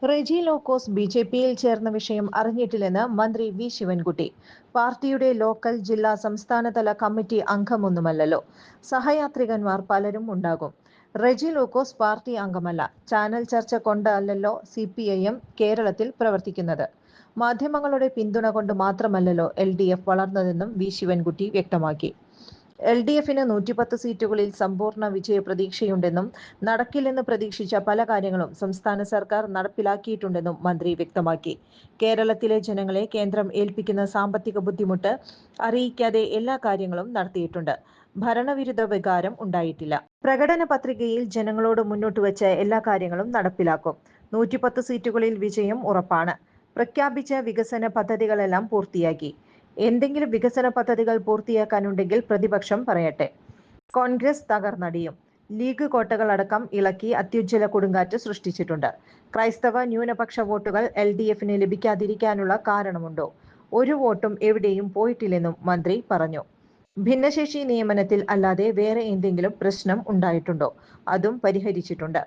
റെജി ലോക്കോസ് ബിജെപിയിൽ ചേർന്ന വിഷയം അറിഞ്ഞിട്ടില്ലെന്ന് മന്ത്രി വി ശിവൻകുട്ടി. പാർട്ടിയുടെ ലോക്കൽ, ജില്ലാ, സംസ്ഥാനതല കമ്മിറ്റി അംഗമൊന്നുമല്ലല്ലോ. സഹയാത്രികന്മാർ പലരും ഉണ്ടാകും. റെജി ലോക്കോസ് പാർട്ടി അംഗമല്ല. ചാനൽ ചർച്ച കൊണ്ടല്ലോ CPIM കേരളത്തിൽ പ്രവർത്തിക്കുന്നത്. മാധ്യമങ്ങളുടെ പിന്തുണ കൊണ്ട് മാത്രമല്ലല്ലോ LDF വളർന്നതെന്നും വി ശിവൻകുട്ടി വ്യക്തമാക്കി. LDFന് 110 സീറ്റുകളിൽ സമ്പൂർണ്ണ വിജയ പ്രതീക്ഷയുണ്ടെന്നും നടക്കില്ലെന്ന് പ്രതീക്ഷിച്ച പല കാര്യങ്ങളും സംസ്ഥാന സർക്കാർ നടപ്പിലാക്കിയിട്ടുണ്ടെന്നും മന്ത്രി വ്യക്തമാക്കി. കേരളത്തിലെ ജനങ്ങളെ കേന്ദ്രം ഏൽപ്പിക്കുന്ന സാമ്പത്തിക ബുദ്ധിമുട്ട് അറിയിക്കാതെ എല്ലാ കാര്യങ്ങളും നടത്തിയിട്ടുണ്ട്. ഭരണവിരുദ്ധ വികാരം ഉണ്ടായിട്ടില്ല. പ്രകടന പത്രികയിൽ ജനങ്ങളോട് മുന്നോട്ട് വെച്ച എല്ലാ കാര്യങ്ങളും നടപ്പിലാക്കും. 110 സീറ്റുകളിൽ വിജയം ഉറപ്പാണ്. പ്രഖ്യാപിച്ച വികസന പദ്ധതികളെല്ലാം പൂർത്തിയാക്കി. എന്തെങ്കിലും വികസന പദ്ധതികൾ പൂർത്തിയാക്കാനുണ്ടെങ്കിൽ പ്രതിപക്ഷം പറയട്ടെ. കോൺഗ്രസ് തകർന്നടിയും. ലീഗ് കോട്ടകൾ അടക്കം ഇളക്കി അത്യുജ്വല കൊടുങ്കാറ്റ് സൃഷ്ടിച്ചിട്ടുണ്ട്. ക്രൈസ്തവ ന്യൂനപക്ഷ വോട്ടുകൾ LDFന് ലഭിക്കാതിരിക്കാനുള്ള കാരണമുണ്ടോ? ഒരു വോട്ടും എവിടെയും പോയിട്ടില്ലെന്നും മന്ത്രി പറഞ്ഞു. ഭിന്നശേഷി നിയമനത്തിൽ അല്ലാതെ വേറെ എന്തെങ്കിലും പ്രശ്നം ഉണ്ടായിട്ടുണ്ടോ? അതും പരിഹരിച്ചിട്ടുണ്ട്.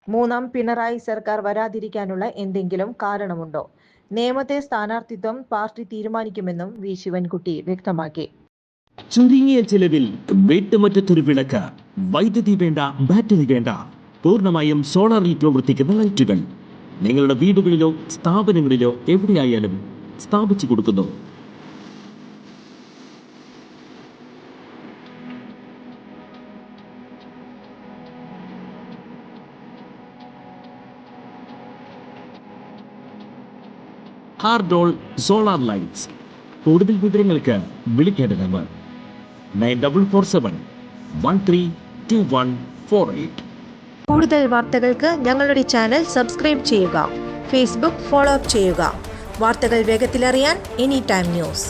മൂന്നാം പിണറായി സർക്കാർ വരാതിരിക്കാനുള്ള എന്തെങ്കിലും കാരണമുണ്ടോ? നിയമത്തെ സ്ഥാനാർത്ഥിത്വം പാർട്ടി തീരുമാനിക്കുമെന്നും വി ശിവൻകുട്ടി വ്യക്തമാക്കി. ചുരുങ്ങിയ ചിലവിൽ വീട്ടുമുറ്റത്തൊരു വിളക്ക്, വൈദ്യുതി വേണ്ട, ബാറ്ററി വേണ്ട, പൂർണ്ണമായും സോളാറിൽ പ്രവർത്തിക്കുന്ന ലൈറ്റുകൾ നിങ്ങളുടെ വീടുകളിലോ സ്ഥാപനങ്ങളിലോ എവിടെയായാലും സ്ഥാപിച്ചു കൊടുക്കുന്നു. ഹാർഡോൾ സോളാർ ലൈറ്റ്സ്. കൂടുതൽ വിവരങ്ങൾക്ക് വിളിക്കേണ്ട നമ്പർ 9447132148. കൂടുതൽ വാർത്തകൾക്ക് ഞങ്ങളുടെ ചാനൽ സബ്സ്ക്രൈബ് ചെയ്യുക. ഫേസ്ബുക്ക് ഫോളോ അപ്പ് ചെയ്യുക. വാർത്തകൾ വേഗത്തിലറിയാൻ Anytime News.